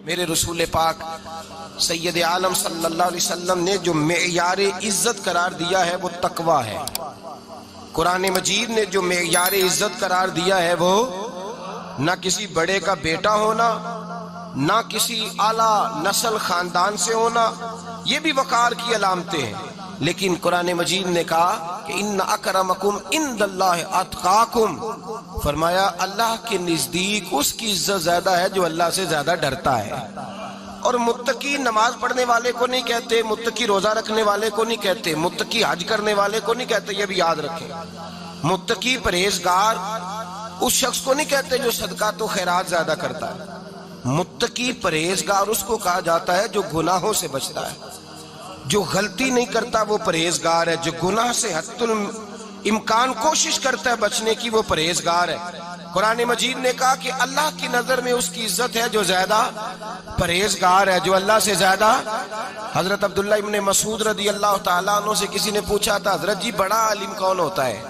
میرے رسول پاک سید عالم صلی اللہ علیہ وسلم نے جو معیار عزت قرار دیا ہے وہ تقوی ہے۔ قرآن مجید نے جو معیار عزت قرار دیا ہے وہ نہ کسی بڑے کا بیٹا ہونا، نہ کسی اعلیٰ نسل خاندان سے ہونا، یہ بھی وقار کی علامتیں ہیں، لیکن قرآن مجید نے کہا کہ ان اکرمکم عند اللہ اتقاکم، فرمایا اللہ کے نزدیک اس کی عزت زیادہ ہے جو اللہ سے زیادہ ڈرتا ہے۔ اور متقی نماز پڑھنے والے کو نہیں کہتے، متقی روزہ رکھنے والے کو نہیں کہتے، متقی حج کرنے والے کو نہیں کہتے، یہ بھی یاد رکھیں۔ متقی پرہیزگار اس شخص کو نہیں کہتے جو صدقات و خیرات زیادہ کرتا ہے، متقی پرہیزگار اس کو کہا جاتا ہے جو گناہوں سے بچتا ہے، جو غلطی نہیں کرتا وہ پرہیزگار ہے، جو گناہ سے حتی الامکان کوشش کرتا ہے بچنے کی وہ پرہیزگار ہے۔ قرآن مجید نے کہا کہ اللہ کی نظر میں اس کی عزت ہے جو زیادہ پرہیزگار ہے، جو اللہ سے زیادہ۔ حضرت عبداللہ ابن مسعود رضی اللہ تعالیٰ عنہ سے کسی نے پوچھا تھا حضرت جی بڑا عالم کون ہوتا ہے،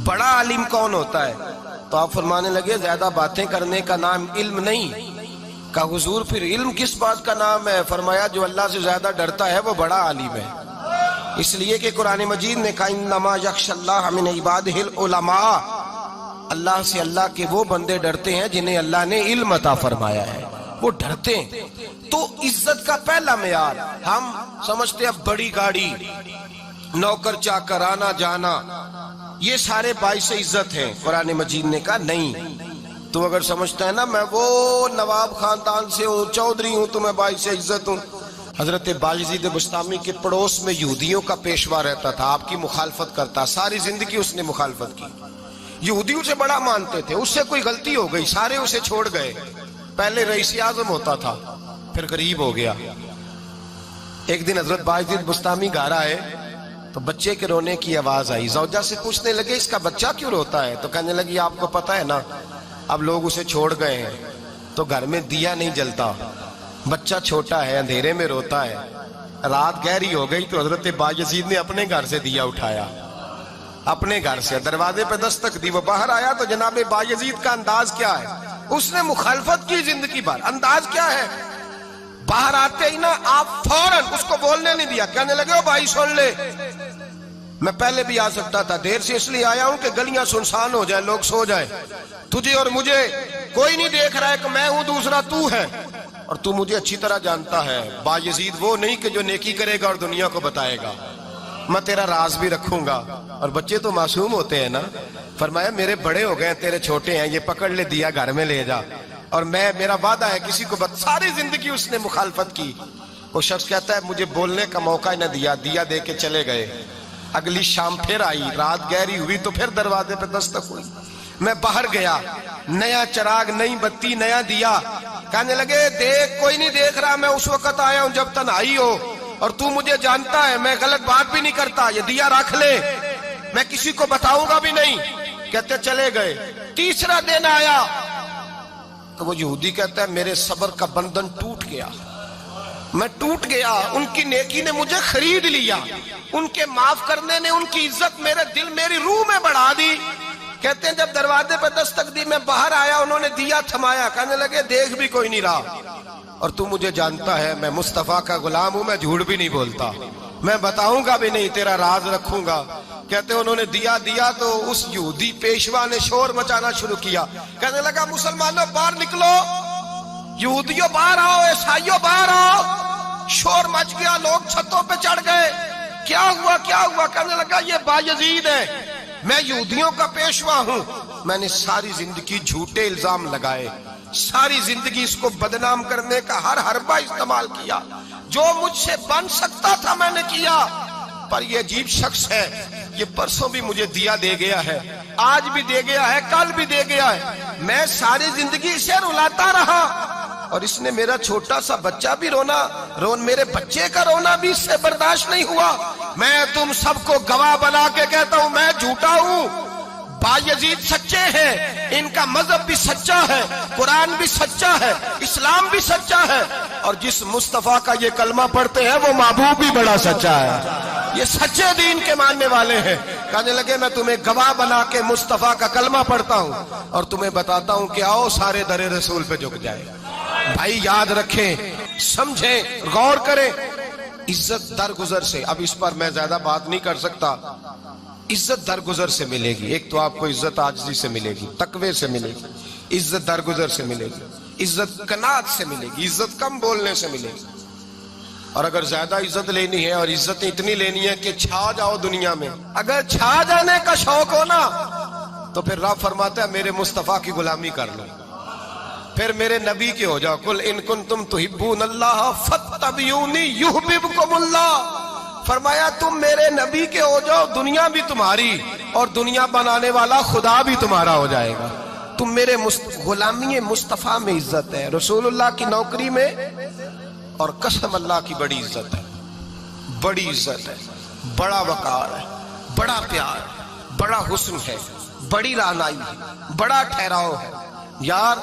بڑا عالم کون ہوتا ہے؟ تو آپ فرمانے لگے زیادہ باتیں کرنے کا نام علم نہیں۔ کہا حضور پھر علم کس بات کا نام ہے؟ فرمایا جو اللہ سے زیادہ ڈرتا ہے وہ بڑا عالم ہے، اس لیے کہ قرآن مجید نے کہا انما یخشی اللہ من عبادہ العلماء، اللہ سے اللہ کے وہ بندے ڈرتے ہیں جنہیں اللہ نے علم عطا فرمایا ہے، وہ ڈرتے ہیں۔ تو عزت کا پہلا معیار ہم سمجھتے ہیں بڑی گاڑی، نوکر چاکر، آنا جانا، یہ سارے باعث عزت ہیں۔ قرآن مجید نے کہا نہیں، تو اگر سمجھتا ہے نا میں وہ نواب خاندان سے ہوں، چودھری ہوں، تو میں باعث عزت ہوں۔ حضرت بایزید بسطامی کے پڑوس میں یہودیوں کا پیشوا رہتا تھا، آپ کی مخالفت کرتا، ساری زندگی اس نے مخالفت کی، یہودیوں سے بڑا مانتے تھے، اس سے کوئی غلطی ہو گئی سارے اسے چھوڑ گئے، پہلے رئیس اعظم ہوتا تھا پھر غریب ہو گیا۔ ایک دن حضرت بایزید بسطامی گھر آئے تو بچے کے رونے کی آواز آئی، زوجہ سے پوچھنے لگے اس کا بچہ کیوں روتا ہے؟ تو کہنے لگی آپ کو پتہ ہے نا اب لوگ اسے چھوڑ گئے ہیں تو گھر میں دیا نہیں جلتا، بچہ چھوٹا ہے اندھیرے میں روتا ہے۔ رات گہری ہو گئی تو حضرت بایزید نے اپنے گھر سے دیا اٹھایا، اپنے گھر سے دروازے پہ دستک دی، وہ باہر آیا تو جناب بایزید کا انداز کیا ہے؟ اس نے مخالفت کی زندگی بھر، انداز کیا ہے؟ باہر آتے ہی نا آپ فوراً اس کو بولنے نہیں دیا، کہنے لگے او بھائی سن لے، میں پہلے بھی آ سکتا تھا، دیر سے اس لیے آیا ہوں کہ گلیاں سنسان ہو جائیں، لوگ سو جائیں، تجھے اور مجھے کوئی نہیں دیکھ رہا ہے کہ میں ہوں دوسرا تو ہے، اور تو مجھے اچھی طرح جانتا ہے بایزید وہ نہیں کہ جو نیکی کرے گا اور دنیا کو بتائے گا، میں تیرا راز بھی رکھوں گا۔ اور بچے تو معصوم ہوتے ہیں نا، فرمایا میرے بڑے ہو گئے تیرے چھوٹے ہیں، یہ پکڑ لے دیا گھر میں لے جا، اور میرا وعدہ ہے کسی کو ساری زندگی اس نے مخالفت کی۔ وہ شخص کہتا ہے مجھے بولنے کا موقع نہ دیا، دیا دے کے چلے گئے۔ اگلی شام پھر آئی، رات گہری ہوئی تو پھر دروازے پہ دستک ہوئی، میں باہر گیا، نیا چراغ، نئی بتی، نیا دیا، کہنے لگے دیکھ کوئی نہیں دیکھ رہا، میں اس وقت آیا ہوں جب تنہائی ہو، اور تو مجھے جانتا ہے میں غلط بات بھی نہیں کرتا، یہ دیا رکھ لے، میں کسی کو بتاؤں گا بھی نہیں۔ کہتے چلے گئے۔ تیسرا دن آیا تو وہ یہودی کہتا ہے میرے صبر کا بندھن ٹوٹ گیا، میں ٹوٹ گیا، ان کی نیکی نے مجھے خرید لیا، ان کے معاف کرنے نے ان کی عزت میرے دل میری روح میں بڑھا دی۔ کہتے ہیں جب دروازے پہ دستک دی میں باہر آیا، انہوں نے دیا تھمایا، کہنے لگے دیکھ بھی کوئی نہیں رہا، اور تو مجھے جانتا ہے میں مصطفیٰ کا غلام ہوں، میں جھوٹ بھی نہیں بولتا، میں بتاؤں گا بھی نہیں، تیرا راز رکھوں گا۔ کہتے ہیں انہوں نے دیا تو اس یہودی پیشوا نے شور مچانا شروع کیا، کہنے لگا مسلمانوں باہر نکلو، یہودیوں باہر آؤ، عیسائیوں باہر آؤ۔ شور مچ گیا، لوگ چھتوں پہ چڑھ گئے، کیا ہوا کیا ہوا؟ کہنے لگا یہ بایزید ہے، میں یہودیوں کا پیشوا ہوں، میں نے ساری زندگی جھوٹے الزام لگائے، ساری زندگی اس کو بدنام کرنے کا ہر حربہ استعمال کیا، جو مجھ سے بن سکتا تھا میں نے کیا، پر یہ عجیب شخص ہے، یہ پرسوں بھی مجھے دیا دے گیا ہے، آج بھی دے گیا ہے، کل بھی دے گیا ہے، میں ساری زندگی اسے رلاتا رہا، اور اس نے میرا چھوٹا سا بچہ بھی میرے بچے کا رونا بھی اس سے برداشت نہیں ہوا۔ میں تم سب کو گواہ بنا کے کہتا ہوں میں جھوٹا ہوں، بایزید سچے ہیں، ان کا مذہب بھی سچا ہے، قرآن بھی سچا ہے، اسلام بھی سچا ہے، اور جس مصطفیٰ کا یہ کلمہ پڑھتے ہیں وہ محبوب بھی بڑا سچا ہے، یہ سچے دین کے ماننے والے ہیں۔ کہنے لگے میں تمہیں گواہ بنا کے مصطفیٰ کا کلمہ پڑھتا ہوں اور تمہیں بتاتا ہوں کہ آؤ سارے در رسول پہ جھک جائے۔ بھائی یاد رکھیں، سمجھیں، غور کریں، عزت درگزر سے، اب اس پر میں زیادہ بات نہیں کر سکتا، عزت درگزر سے ملے گی. ایک تو آپ کو عزت عاجزی سے ملے گی، تقوی سے ملے گی، عزت درگزر سے ملے گی، عزت قناعت سے ملے گی، عزت کم بولنے سے ملے گی. اور اگر زیادہ عزت لینی ہے اور عزت اتنی لینی ہے کہ چھا جاؤ دنیا میں، اگر چھا جانے کا شوق ہو نا تو پھر رب فرماتا ہے میرے مصطفیٰ کی غلامی کر لو، پھر میرے نبی کے ہو جاؤ. قل ان کنتم تحبون اللہ فاتبعونی یحببکم اللہ. فرمایا تم میرے نبی کے ہو جاؤ، دنیا بھی تمہاری اور دنیا بنانے والا خدا بھی تمہارا ہو جائے گا. تم میرے غلامی مصطفیٰ میں عزت ہے، رسول اللہ کی نوکری میں، اور قسم اللہ کی بڑی عزت ہے، بڑی عزت ہے، بڑا وقار ہے، بڑا پیار ہے، بڑا حسن ہے، بڑی رعنائی ہے، بڑا ٹھہراؤ ہے. یار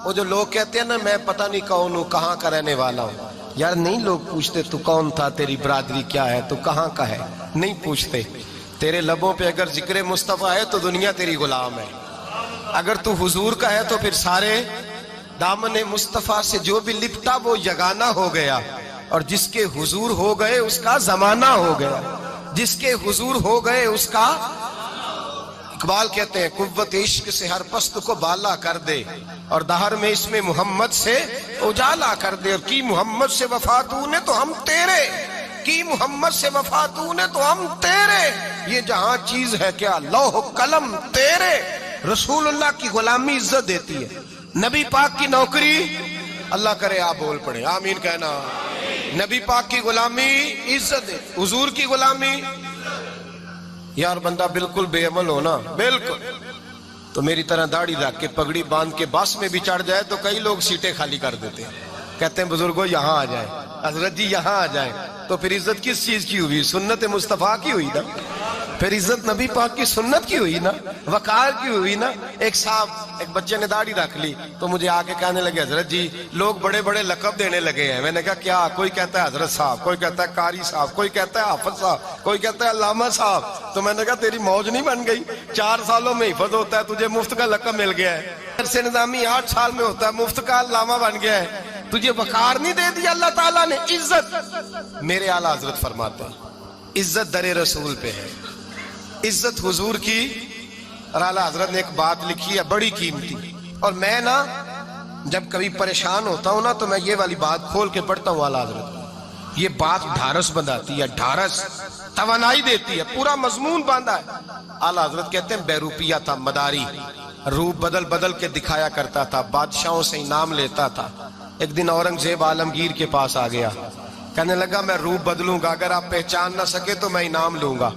وہ جو لوگ کہتے ہیں نا میں پتہ نہیں کون ہوں، کہاں کا رہنے والا ہوں، یار نہیں لوگ پوچھتے تو کون تھا، تیری برادری کیا ہے، تو کہاں کا ہے، نہیں پوچھتے. تیرے لبوں پہ اگر ذکر مصطفیٰ ہے تو دنیا تیری غلام ہے. اگر تو حضور کا ہے تو پھر سارے دامن مصطفیٰ سے جو بھی لپٹا وہ یگانہ ہو گیا، اور جس کے حضور ہو گئے اس کا زمانہ ہو گیا، جس کے حضور ہو گئے اس کا. اقبال کہتے ہیں قوت عشق سے ہر پست کو بالا کر دے، اور دہر میں اس میں محمد سے اجالا کر دے. اور کی محمد سے وفا تو نے تو ہم تیرے، کی محمد سے وفا تو نے تو ہم تیرے، یہ جہاں چیز ہے کیا لوح قلم تیرے. رسول اللہ کی غلامی عزت دیتی ہے، نبی پاک کی نوکری، اللہ کرے آپ بول پڑے آمین کہنا. نبی پاک کی غلامی عزت دے، حضور کی غلامی. یار بندہ بالکل بے عمل ہونا، بالکل تو میری طرح داڑھی رکھ کے پگڑی باندھ کے بس میں بھی چڑھ جائے تو کئی لوگ سیٹیں خالی کر دیتے ہیں، کہتے ہیں بزرگوں یہاں آ جائیں، حضرت جی یہاں آ جائیں. تو پھر عزت کس چیز کی ہوئی؟ سنت مصطفیٰ کی ہوئی نا، پھر عزت نبی پاک کی سنت کی ہوئی نا، وقار کی ہوئی نا. ایک صاحب، ایک بچے نے داڑھی رکھ لی تو مجھے آ کے کہنے لگے حضرت جی لوگ بڑے بڑے لقب دینے لگے ہیں. میں نے کہا کیا؟ کوئی کہتا ہے حضرت صاحب، کوئی کہتا ہے قاری صاحب، کوئی کہتا ہے حافظ صاحب، کوئی کہتا ہے علامہ صاحب. تو میں نے کہا تیری موج نہیں بن گئی؟ 4 سالوں میں حفظ ہوتا ہے، تجھے مفت کا لقب مل گیا ہے. درس نظامی 8 سال میں ہوتا ہے، مفت کا علامہ بن گیا ہے. تجھے وقار نہیں دے دیا اللہ تعالیٰ نے، عزت. میرے اعلیٰ حضرت فرماتے ہیں عزت در رسول پہ ہے، عزت حضور کی. اور اعلیٰ حضرت نے ایک بات لکھی ہے بڑی قیمتی، اور میں نا جب کبھی پریشان ہوتا ہوں نا تو میں یہ والی بات کھول کے پڑھتا ہوں اعلیٰ حضرت. یہ بات ڈھارس بندھاتی ہے، ڈھارس توانائی دیتی ہے، پورا مضمون باندھا ہے. اعلیٰ حضرت کہتے ہیں بیروپیہ تھا مداری، روپ بدل بدل کے دکھایا کرتا تھا، بادشاہوں سے انعام لیتا تھا. ایک دن اورنگزیب عالمگیر کے پاس آ گیا، کہنے لگا میں روپ بدلوں گا، اگر آپ پہچان نہ سکے تو میں انعام لوں گا.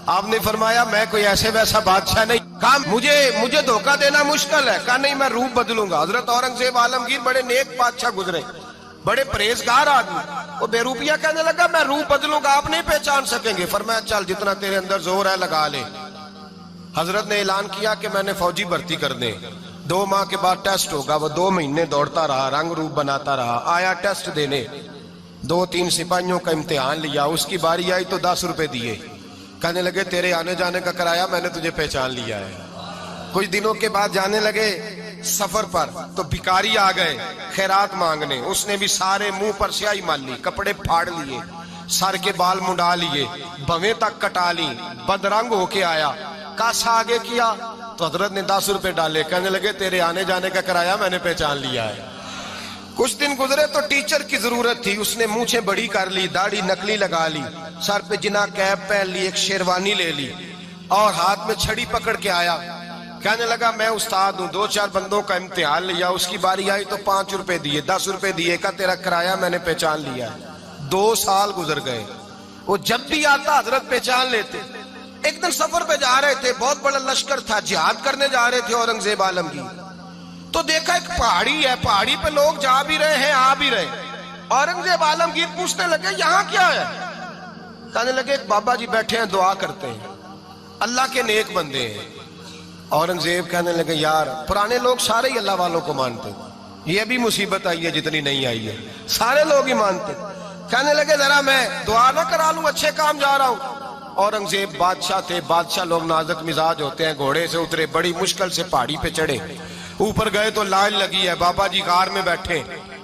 آپ نے فرمایا میں کوئی ایسے ویسا بادشاہ نہیں، کہا مجھے دھوکہ دینا مشکل ہے. کہا نہیں میں روپ بدلوں گا. حضرت اورنگزیب عالمگیر بڑے نیک بادشاہ گزرے، بڑے پرہیزگار آدمی. وہ بیروپیہ کہنے لگا میں روپ بدلوں گا، آپ نہیں پہچان سکیں گے. فرمایا چل جتنا تیرے اندر زور ہے لگا لے. حضرت نے اعلان کیا کہ میں نے فوجی بھرتی کر دیں، 2 ماہ کے بعد ٹیسٹ ہوگا. وہ 2 مہینے دوڑتا رہا، رنگ روپ بناتا رہا، آیا ٹیسٹ دینے، 2-3 سپاہیوں کا امتحان لیا. اس کی باری آئی تو 10 روپے دیے، کہنے لگے تیرے آنے جانے کا کرایہ میں نے تجھے پہچان لیا ہے. کچھ دنوں کے بعد جانے لگے سفر پر تو بھکاری آ گئے خیرات مانگنے. اس نے بھی سارے منہ پر سیاہی مال لی، کپڑے پھاڑ لیے، سر کے بال منڈا لیے، بھویں تک کٹا لی، بدرنگ ہو کے آیا. کاسا آگے کیا تو حضرت نے 10 روپے ڈالے، کہنے لگے تیرے آنے جانے کا کرایہ میں نے پہچان لیا ہے. کچھ دن گزرے تو ٹیچر کی ضرورت تھی، اس نے مونچھیں بڑی کر لی، داڑھی نکلی لگا لی، سر پہ جنا کیپ پہن لی، ایک شیروانی لے لی اور ہاتھ میں چھڑی پکڑ کے آیا. کہنے لگا میں استاد ہوں، 2-4 بندوں کا امتحان لیا، اس کی باری آئی تو 5 روپے دیے، 10 روپے دیے، کا تیرا کرایہ میں نے پہچان لیا ہے. 2 سال گزر گئے، وہ جب بھی آتا حضرت پہچان لیتے. ایک دن سفر پہ جا رہے تھے، بہت بڑا لشکر تھا، جہاد کرنے جا رہے تھے اورنگزیب عالمگیر. تو دیکھا ایک پہاڑی ہے، پہاڑی پہ لوگ جا بھی رہے ہیں آ بھی رہے. اورنگزیب عالمگیر پوچھنے لگے یہاں کیا ہے؟ کہنے لگے ایک بابا جی بیٹھے ہیں دعا کرتے ہیں، اللہ کے نیک بندے ہیں. اورنگزیب کہنے لگے یار پرانے لوگ سارے ہی اللہ والوں کو مانتے، یہ بھی مصیبت آئی ہے جتنی نہیں آئی ہے، سارے لوگ ہی مانتے. کہنے لگے ذرا میں دعا نہ کرا لوں، اچھے کام جا رہا ہوں. اورنگزیب بادشاہ تھے، بادشاہ لوگ نازک مزاج ہوتے ہیں. گھوڑے سے اترے، بڑی مشکل سے پہاڑی پہ چڑھے، اوپر گئے تو لائن لگی ہے، بابا جی غار میں بیٹھے.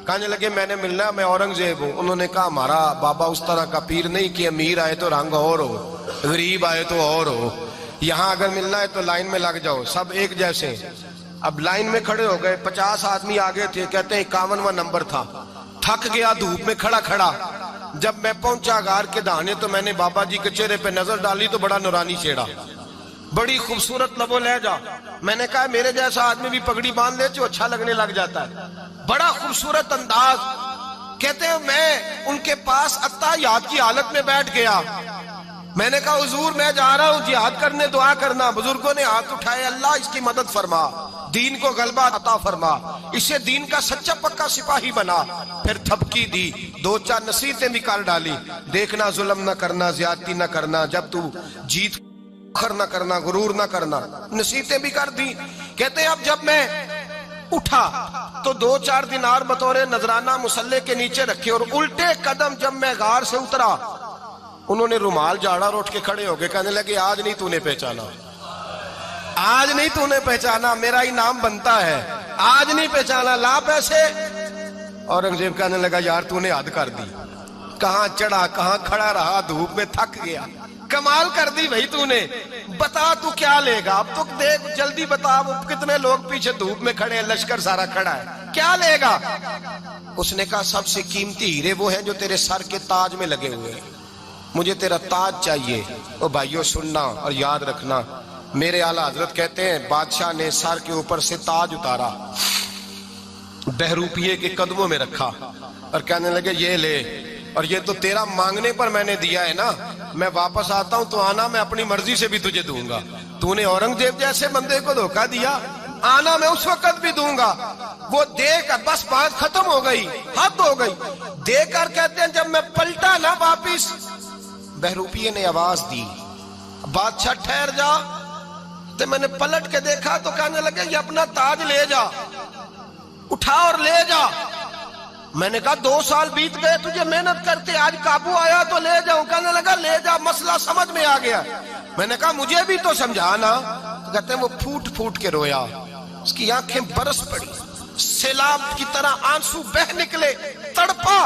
کہنے لگے میں نے ملنا ہے، میں اورنگزیب ہوں۔ انہوں نے کہا ہمارا بابا اس طرح کا پیر نہیں کہ امیر آئے تو رنگ اور ہو، غریب آئے تو اور ہو، یہاں اگر ملنا ہے تو لائن میں لگ جاؤ، سب ایک جیسے۔ اب لائن میں کھڑے ہو گئے، 50 آدمی آگے تھے، کہتے ہیں 51واں نمبر تھا، تھک گیا دھوپ میں کھڑا کھڑا۔ جب میں پہنچا غار کے دہانے تو میں نے بابا جی کے چہرے پہ نظر ڈالی تو بڑا نورانی چہرہ، بڑی خوبصورت لب و لہجہ۔ میں نے کہا میرے جیسا آدمی بھی پگڑی باندھ لے جو اچھا لگنے لگ جاتا ہے، بڑا خوبصورت انداز۔ کہتے ہیں میں ان کے پاس اتحیات کی حالت میں بیٹھ گیا۔ میں نے کہا حضور میں جا رہا ہوں جہاد کرنے، دعا کرنا۔ بزرگوں نے ہاتھ اٹھائے، اللہ اس کی مدد فرما، دین کو غلبہ عطا فرما، اسے دین کا سچا پکا سپاہی بنا۔ پھر تھپکی دی، 2-4 نصیحتیں بھی کر ڈالی، دیکھنا ظلم نہ کرنا، زیادتی نہ کرنا، جب تو جیت فخر نہ کرنا، غرور نہ کرنا، نصیحتیں بھی کر دی۔ کہتے ہیں اب جب میں اٹھا تو 2-4 دینار بطور نذرانہ مصلے کے نیچے رکھے، اور الٹے قدم جب میں غار سے اترا انہوں نے رومال جھاڑا اور اٹھ کے کھڑے ہو گئے، کہنے لگے آج نہیں تو نے پہچانا، آج نہیں تو نے پہچانا، میرا انعام بنتا ہے، آج نہیں پہچانا، لا پیسے۔ اورنگزیب کہنے لگا یار تو نے حد کر دی، کہاں چڑھا کہاں کھڑا رہا، دھوپ میں تھک گیا، کمال کر دی بھائی تو نے، بتا تو کیا لے گا، اب تو دیکھ جلدی بتا، وہ کتنے لوگ پیچھے دھوپ میں کھڑے ہیں، لشکر سارا کھڑا ہے، کیا لے گا؟ اس نے کہا سب سے قیمتی ہیرے وہ ہیں جو تیرے سر کے تاج میں لگے ہوئے ہیں، مجھے تیرا تاج چاہیے۔ او بھائیو سننا اور یاد رکھنا، میرے اعلیٰ حضرت کہتے ہیں بادشاہ نے سر کے اوپر سے تاج اتارا، بہروپیے کے قدموں میں رکھا اور کہنے لگے یہ لے، اور یہ تو تیرا مانگنے پر میں نے دیا ہے نا، میں واپس آتا ہوں تو آنا میں اپنی مرضی سے بھی تجھے دوں گا، تو نے اورنگزیب جیسے بندے کو دھوکہ دیا، آنا میں اس وقت بھی دوں گا۔ وہ دے کر بس بات ختم ہو گئی، حد ہو گئی، دے کر کہتے ہیں جب میں پلٹا نا واپس، بہروپیے نے آواز دی بادشاہ ٹھہر جا، تو میں نے پلٹ کے دیکھا تو کہنے لگے یہ اپنا تاج لے جا، اٹھا اور لے جا۔ میں نے کہا 2 سال بیت گئے تجھے محنت کرتے، آج قابو آیا تو لے جاؤں، کہنے لگا لے جا، مسئلہ سمجھ میں آ گیا۔ میں نے کہا مجھے بھی تو سمجھانا، کہتے ہیں وہ پھوٹ پھوٹ کے رویا، اس کی آنکھیں برس پڑی، سیلاب کی طرح آنسو بہ نکلے، تڑپا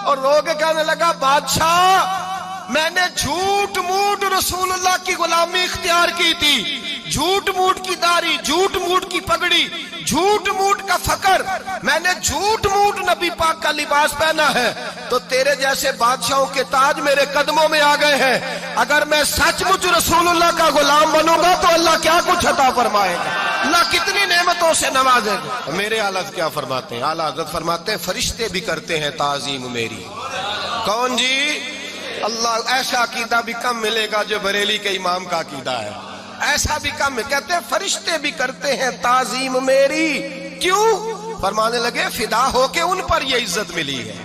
اور رو کے کہنے لگا بادشاہ میں نے جھوٹ موٹ رسول اللہ کی غلامی اختیار کی تھی، جھوٹ موٹ کی داڑھی، جھوٹ موٹ کی پگڑی، جھوٹ موٹ کا فقر، میں نے جھوٹ موٹ نبی پاک کا لباس پہنا ہے، تو تیرے جیسے بادشاہوں کے تاج میرے قدموں میں آ گئے ہیں، اگر میں سچ مچ رسول اللہ کا غلام بنوں گا تو اللہ کیا کچھ عطا فرمائے گا، اللہ کتنی نعمتوں سے نوازے گا۔ میرے اعلیٰ حضرت کیا فرماتے ہیں؟ اعلیٰ حضرت فرماتے ہیں فرشتے بھی کرتے ہیں تعظیم میری۔ کون جی؟ اللہ۔ ایسا عقیدہ بھی کم ملے گا جو بریلی کے امام کا عقیدہ ہے، ایسا بھی کم، کہتے ہیں فرشتے بھی کرتے ہیں تعظیم میری، کیوں؟ فرمانے لگے فدا ہو کے ان پر یہ عزت ملی ہے۔